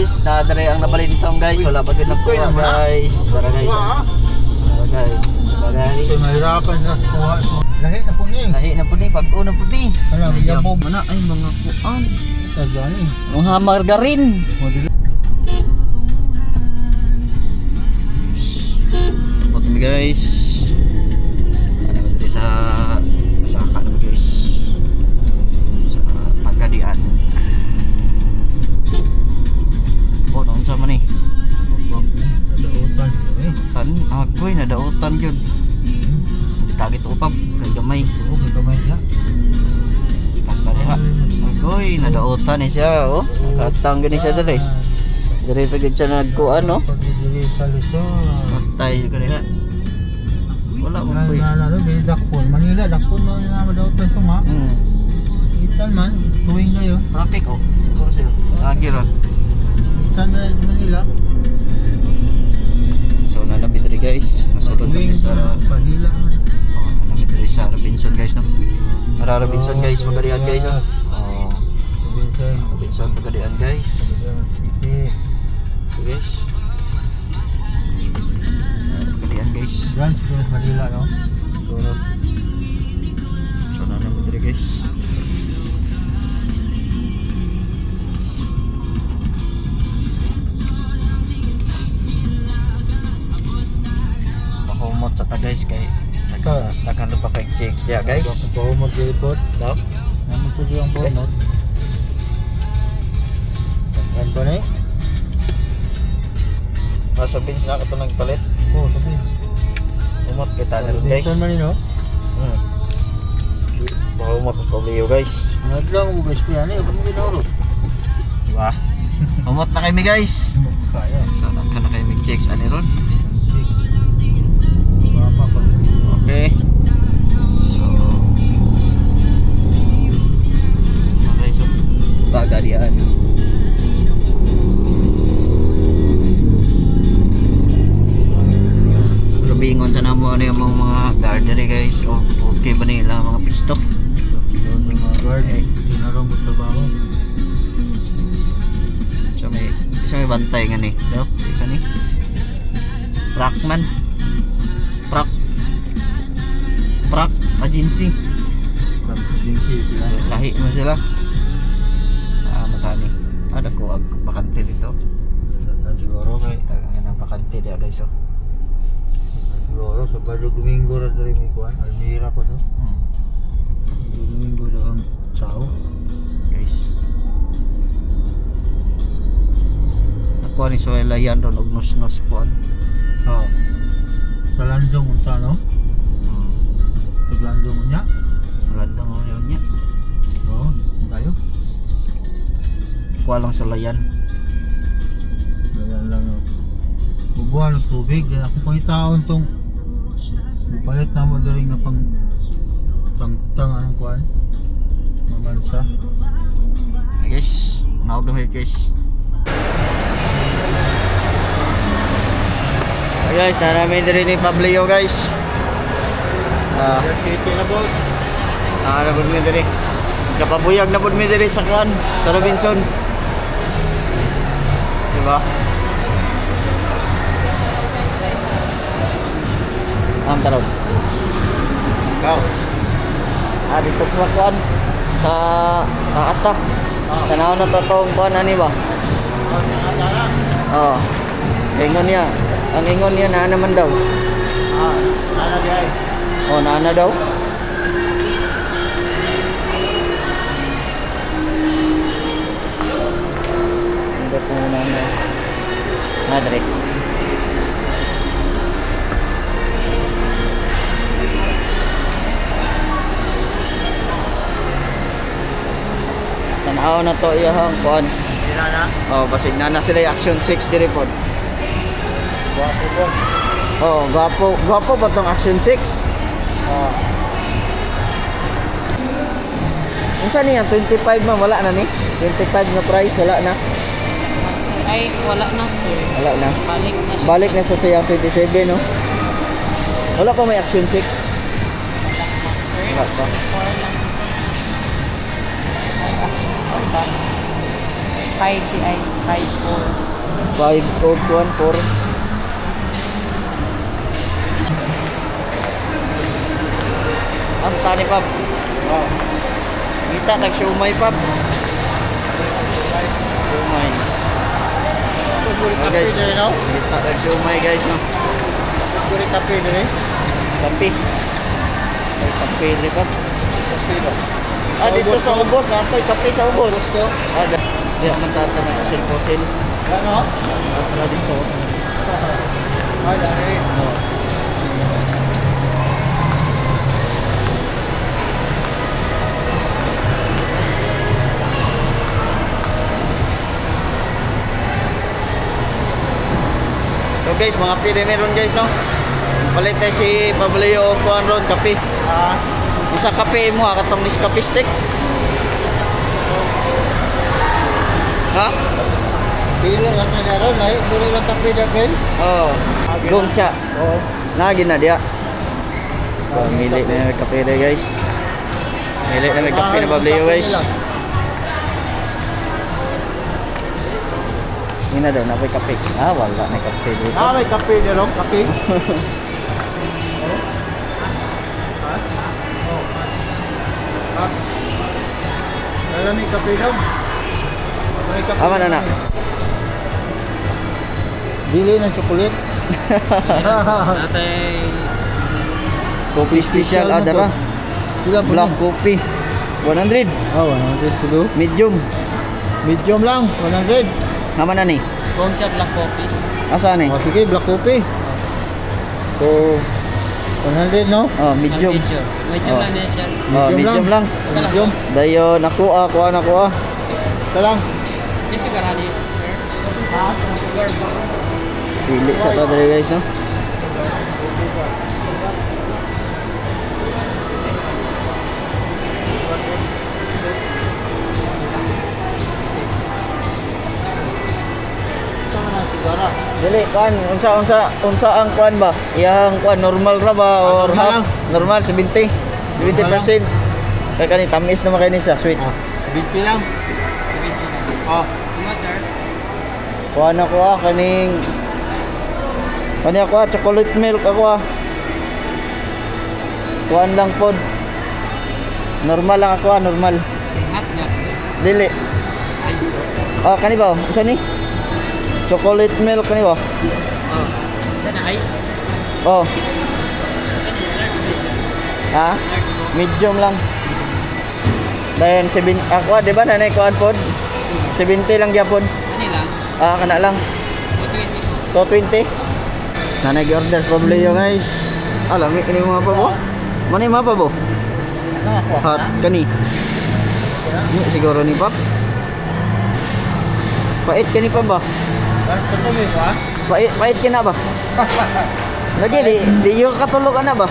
guys, nadere ang nabalintong guys. Wala pa din nagkuha guys. Tara guys. Tara guys. Guys. Ito mahirapan na kuha. Lahi na po ni. Lahi na po ni pag una po di. Ano, yabog mana ay mga kuan. Tagani. Mga margarin. Buti mi guys. Ano dito sa saka naman guys. Sa Pagadian. Oh, nung sa man eh. Nadautan eh. Tan agoy nadautan gyud. Ditagit upab kay gamay. Oo, may kamay niya. Basta diha. Agoy nadautan ni siya oh. Katang gani siya diri. Diri pa gid siya nagkuan no. Pagdiri sa Luzon. Patay ko diha. Wala mo Ano koy. na dili Dakpon. Manila Dakpon mo na madautan sunga. Itan man tuwing ngayon. Traffic oh. Siguro siya. Agi ron. Itan na Manila. So nanabi diri guys. Masulod kami Tuwing sa Bahila man. nanabi diri sa Robinson guys no. Ara Robinson guys, Pagadian guys oh. Oh, Robinson. Robinson Pagadian guys. City. So guys. Pagadian guys. Yan siguro sa Manila no. Siguro. So nanabi diri guys. Mahumot sa ta guys kay naghanap pa kay chicks diya guys. Ako mo sa report. Daw. Naman po yung bonot. Yan ba na eh? Nasa bench na ito nagpalit. Oo, sabi. Umot kita na rin guys. Benson man yun, no? Mahumot ang pabliyo guys. Naglang mo guys po yan eh. Huwag mo ginawro. Diba? Umot na kami guys. Kaya. So nagka na kayo mag-checks ani ron. Bapa pa. Okay. So okay, so Pagadian. Bingon sa namo ano yung mga gardery guys. Okay ba nila mga pisto? Doon yung mga guard. Okay. Tinarong mo trabaho. So may bantay nga ni. Daw, isa ni. Rockman. Prak agency. Agency sila. Lahi mo sila. Matani. Ada ko ag bakante dito. Wala siguro kay. Ang ang bakante dia guys oh. Siguro sa Badog Domingo rin rin may kuhan. Almira pa to. Badog Domingo na ang tao. Guys. Ako ni Suela yan ron og nos kuan. Oo. Sa Landong unta no? Sa Landong niya. Landang mo yun niya. Oo, kung kayo. Kuha lang sa layan. Ganyan lang no. Bubuhan ng tubig. Yan ako pangitaon tong palit na mo dali nga pang anong kuhan. Mamansa. Guys, naog na guys. Guys, namin din ni Pablio guys. City na boat. Nakalabog mi diri. Kapabuyag na pud mi diri sa kan sa Robinson. Diba? Ang tarog. Ikaw. Dito sa kan sa taas ta. Tanaw na to tong kuan ani ba? Oh. Ingon niya. Ang ingon niya na naman daw. Nana guys. Oh, nana daw. Hindi po nana. Madre. Tanaw na to iyang kuan. Nana. Oh, basig na sila yung Action 6 diri pod. Guwapo po. Oh, gwapo ba tong Action 6? Oo. Unsa niya 25 man wala na ni? 25 na price wala na. Ay, wala na. Wala na. Balik na siya. Balik na sa sayang 27 no. Wala pa may Action 6. Wala pa. 5 ice, 5 5 Coke 1 4. Ang tani pap. Oh. Kita tag siumay pap. Siumay. Paguri Oh, kape guys. dire no? Kita tag siumay guys no. Paguri kape dire. Kape. Ay kape rin pap. Kape no. Ah dito sa ubos na to, kape sa ubos. Ubos to. Ah di man tata na silposin. Ano? Tara dito. Ay, dali. No. So guys, mga pili meron guys no. Palit tayo si Pablio kuan ron kape. Ah, Unsa kape mo ha katong Nescafe stick? Ha? pila lang na naron, ay dili lang kape dagay. Oh. Gongcha. Oh. Nagi na dia. So mili na may kape na guys. Mili na may kape na Pablio guys. Ina daw na may kape. Ah wala na kape dito. Ah, may kape dire, kape. Alam ni kape daw. May kape. Ama na na. Bili ng chocolate. Natay Coffee special Special adara. Sila po Black na. coffee. 100. Oh, 100 to do. Medium. Medium lang, 100. Naman na ni. Kung siya black coffee. Asa ni? Oh, sige, black coffee. So, 100 no? Oh, medium. Medyo Oh. lang niya siya. Oh, medium lang. Medium. Dayon ako ako. Ito lang. Kasi garani. Sugar pa. Pili sa to dere guys no. Ito na sigara. Dili kan unsa ang kuan ba? Iyang kuan normal ra ba or Normal half? lang. Normal 70. 70%. Kaya kani tamis naman kay ni sa sweet. Ah, 20 lang. Oh, Kuma sir. Kuan ako kaning kani ako chocolate milk ako Kuan lang pod. Normal lang ako normal. Hot nga. Dili. Ice po. Ah kani ba? Unsa ni? Chocolate milk kani ba? Oh. Sana ice. Oh. Ha? Next po. Medium lang. Dayon 7 ako di ba nanay kuan pod? 70 lang gyapon. Ano lang? Ah kana lang. 220. Nanay gi-order probably yo guys. Alam ini mga pa bo. Mani mga pa bo? nakakuha ka Hot na? kani. Ni siguro ni pap. Pait kani pa ba? Ito to may ba? Pait kina ba? Lagi di yo katulog ana ba?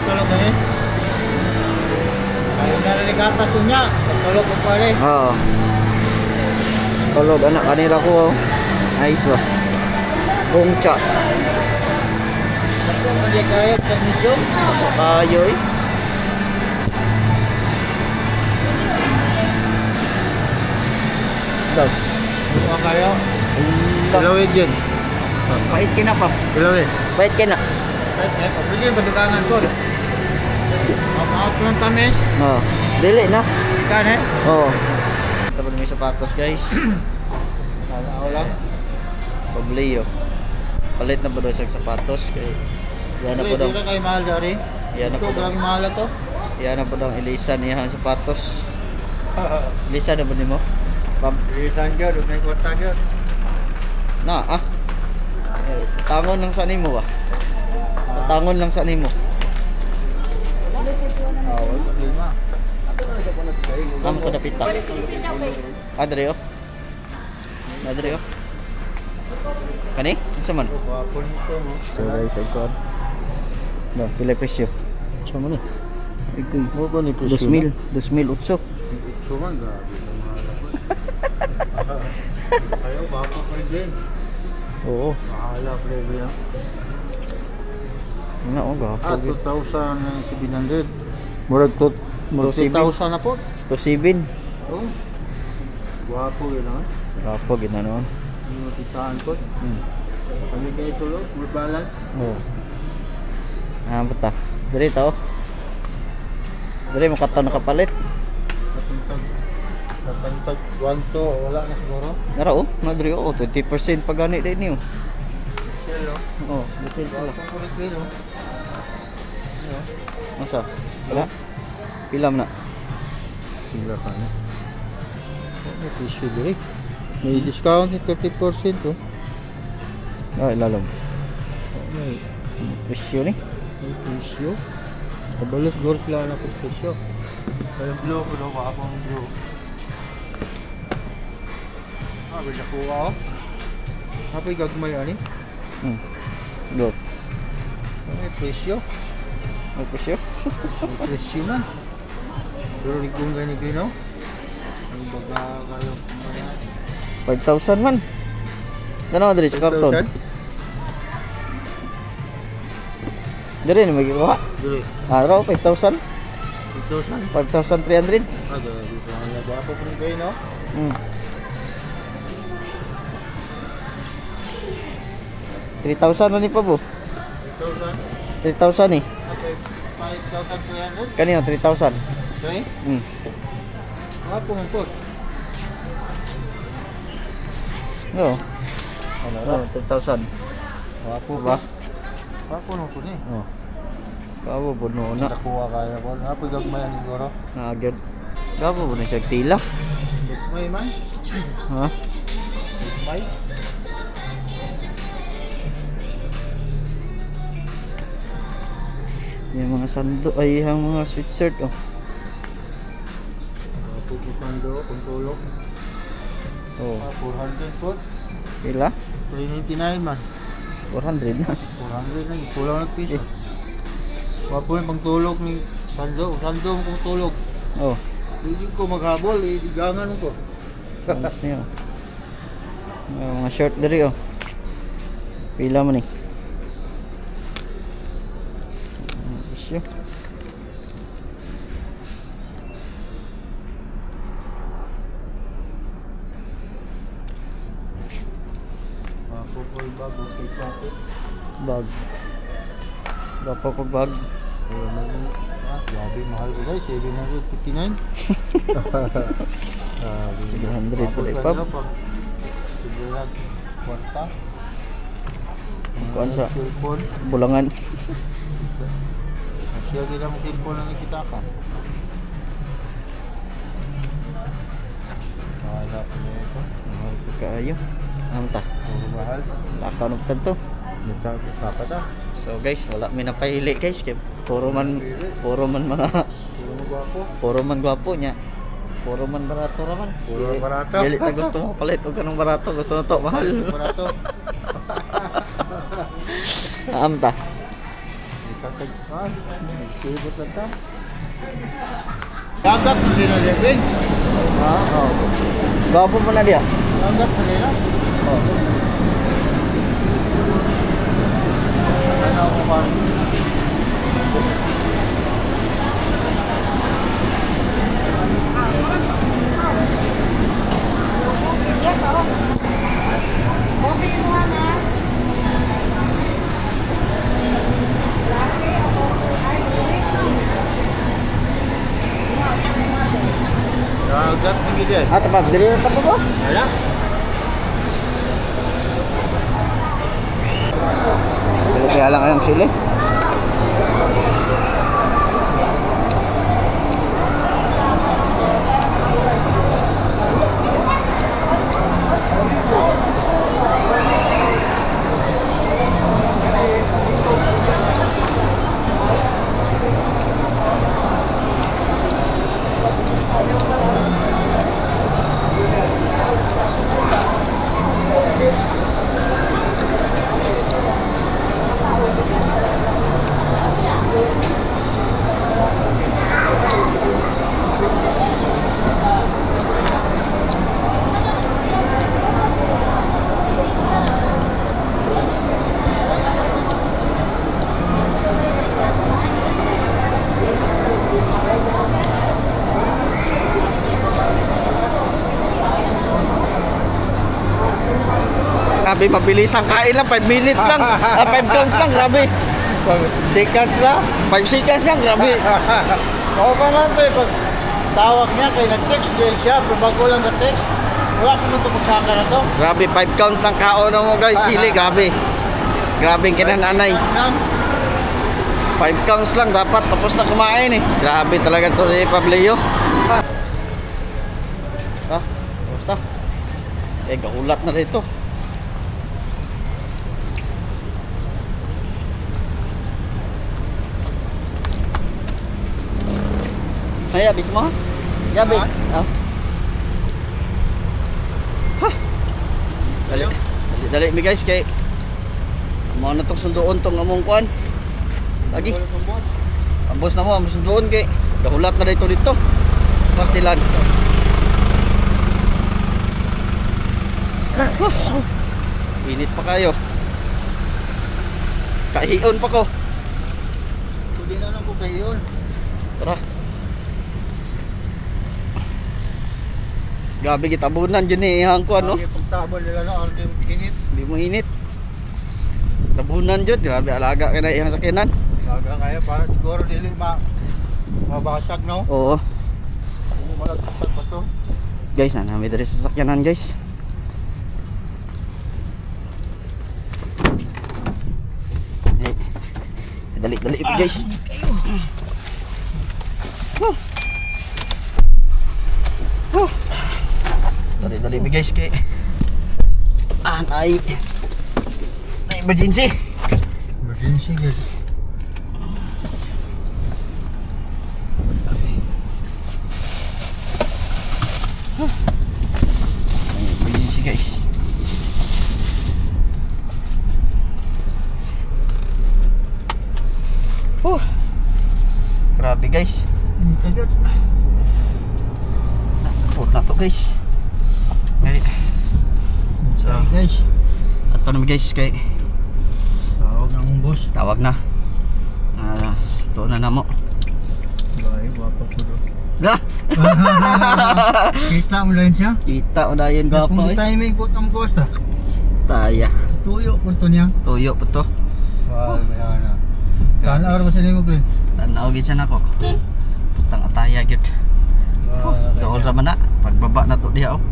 Tulog ka rin. Kaya nalaligata ko niya. Tulog ko pala eh. Oo. Tulog anak kanila ko. Nice ba? Bongcha. Bakit hindi kaya sa medium? Tayo eh. Daw. Buka kayo. Ilawid yun. Pait kina pa. Ilawid. Pait kina. Eh, pabili badugangan ko. Out lang tamis. Oo. Dili na. Ikan eh. Oo. Tapos may sapatos guys. Kala lang. Pablio. Palit na po daw isang sapatos. Kaya yan na po daw. Hindi na kayo mahal dari. Yan na Ito, po daw. grabe mahal to. Yan na po daw ilisan niya ang sapatos. Ilisan na po ni mo? Pam. Ilisan ka, doon na yung kwarta ka. Na ah. Tangon lang sa nimo ba? Tangon lang sa nimo. Ah, wala problema. Amo ko napita. Adre oh. Adre oh. Kani? Isa man. Wapon ito mo. So guys, ay kon. No, pila presyo? Sa mo ni? Ikoy. Mo ko ni 2,000, 2,008. Suman, grabe. Kayo, bako pa rin din. Oo. Mahala pa rin yan. Nga oh, gapo. Ah, 2,700. Murag 2,000 na po. 2,700. Oh. Guwapo yun ha. Rapo, ginanon. Yung titaan ko. Hmm. Kami kayo tulog, good balance. Oo. Ah, bata. Diri to. Diri mo katon nakapalit. Natantag 1 to, wala na siguro. Nara oh, na diri oh, 20% pa gani din niyo. Kilo. Oh, betul pala. Kung kulit kilo. Masa? Wala? Pila man na? Pila ka na. May tissue diri. May discount ni 30% oh. Ah, ilalom. May Presyo ni. presyo. Kabalos siguro sila na presyo. Kaya blue ko daw, kapang blue. Ah, bila ko ako. Kapag gagmay ani? Hmm. Go. May presyo. May presyo? May presyo man. Pero ligong ganyan gino. Ang baga kayo kumaya. 5,000 man. Dano diri sa karton. 5,000? Diri ni magikuha. Dili. Ah, raw 5,000. 5,000? 5,300. Ah, dito na ba ako kung kayo no? Hmm. 3,000 na ni pa bo. 5,000? 3,000 ni. Okay. 5,300? Kanino 3,000. Okay? Hmm. Ako mo po. Yo. Ano Oh, 3,000. Ako Ba? Ako no po ni. Oh. Gabo buno na. Nakuha kaya ko. Napag gagmayan siguro. Naagad. Gabo buno siya tila. May man? Ha? May? Yung mga sando ay yung mga sweatshirt oh. Pupukan do, kung tulog. Oh. 400 po. Pila? 399 man. 400 na. 400 lang. Kulang ng piso. Wapo yung pangtulog ni Sando. Sando mo kung tulog. Oh. Hindi ko maghabol. Ibigangan ko. Ayos niyo. May mga short diri oh. Pila man eh. Isyo. Wapo po yung bago. Okay, kapit. Bag. Gapa pag bag. Wala na yun. Ah, grabe, mahal ko guys. 759. 700 po eh, Pab. Sigurad. Kwarta. Kuan sa Cellphone. bulangan. Siya kita mo cellphone na nakita ka. Wala pa na ito. Mahal po kaayo. Ano ta? Puro mahal. Lakaw ng kanto. Dapat ah. So guys, wala mi napahili guys. Kaya puro man mga Puro magwapo. puro man gwapo niya. Puro man barato raman. Puro man barato. Dili ta gusto mo palit og kanang barato, gusto na to mahal. Barato. Aam ta. Ikatag. Ah, sibot lang ta. Dagat na nila living. Ah, oh. Gwapo mo na dia. Dagat na nila. Oh. Ano ako man. Dagat na gid eh. Ah, tapos dili na tapo ko. Wala. Dili kaya lang ang sili. Grabe, mabilis ang kain lang. 5 minutes lang. 5 counts lang, grabe. Seconds lang. 5 seconds lang, grabe. Oo pa man tayo, pag tawag niya kay nag-text din siya, pero bago lang nag-text, wala ko man ito magsaka na to. Grabe, 5 counts lang kaon mo guys. Sili, grabe. Grabe ang kinananay. 5 counts lang, dapat tapos na kumain eh. Grabe talaga to si Pableo. Ah, basta. Eh, gahulat na rito. Ay, abis mo? Yabi. Ah. Ha. Dali. Dali mi guys kay mo na tong sunduon tong among kuan. Lagi. Ang boss na mo, ang sunduon kay gahulat na dito. Pastilan. Init pa kayo. Kahiyon pa ko. Hindi na lang ko kayo yun. Tara. Gabi kita tabunan dyan eh, ihang ko ano. Pagtabon nila na, ano yung init. Hindi mo init. Tabunan dyan, grabe alaga ka na ihang sakinan. Laga kaya para siguro dili mabasag, no? Oo. Hindi malagpag ba to? Guys, nanami dari sa sakyanan guys. Eh, dali guys. Dali guys kay naik emergency. Emergency guys. Emergency guys. Grabe guys. Ini kagat. Food na to guys. Okay. So, Ay guys, ato na guys kay tawag na ang boss. tawag na. Ito na namo. Bahay, wapa ko do. Da. Kita mo lang siya. Kita mo na yun gwapo Kung eh. timing ko ang boss ta. Taya. Tuyo ko to niya. Tuyo po to. Wow, yan na. Kana araw sa limo Glenn. Tanaw gid sa nako. Basta ang ataya gid. Dool ra man na. Pagbaba na to diha oh.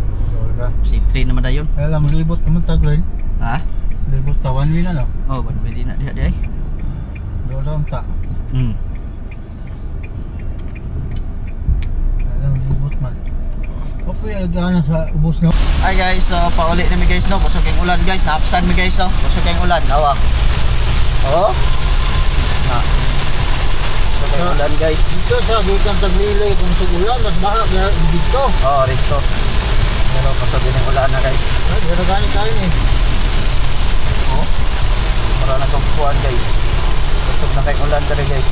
C3 naman dayon. Kaya lang libot naman ta Glenn. Ha? Libot ta 1 win ano. Oh, ban pwede na diha diha. Doon ram ta. Hmm. Kaya lang libot man. Okay, agana sa ubos na. Hi guys, so pauli na mi guys no. Kusog ang ulan guys. Naapsan mi guys no. Kusog ang ulan. Awa. Oh. Ha. Kusog ang ulan guys. Dito sa gikan taglilay kung sugulan mas baha kaya dito. Oh, rito. Pero kusog ang ulan na guys. Ay, pero gani kayo ni. Oh. Para na kukuan guys. Kusog na kay ulan tadi guys.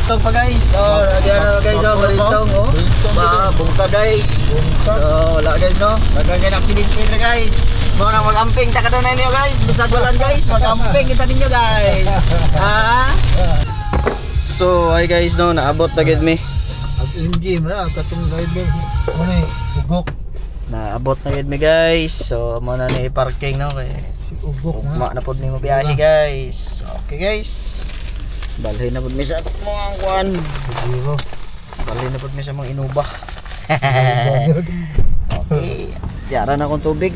Ito pa guys. Oh, nagyan na guys oh, balintong oh. Ba, bungka guys. Bungka. So, wala guys no. Nagkakain aksidente na guys. Mga nang mag-amping ta kadunay niyo guys. Bisag walan guys, mag-amping kita ninyo guys. Ha? So, hi guys no, naabot na gid mi. At MG mara katong driver mo ni ugok. Naabot na gid mi guys. So, mo na ni parking no kay Si ugok ugma na. na pod ni mo biyahe guys. Okay guys. Balhin na pod mi sa mga kuan. Zero. Balhin na pod mi sa mga inubak. Okay. Yara na akong tubig.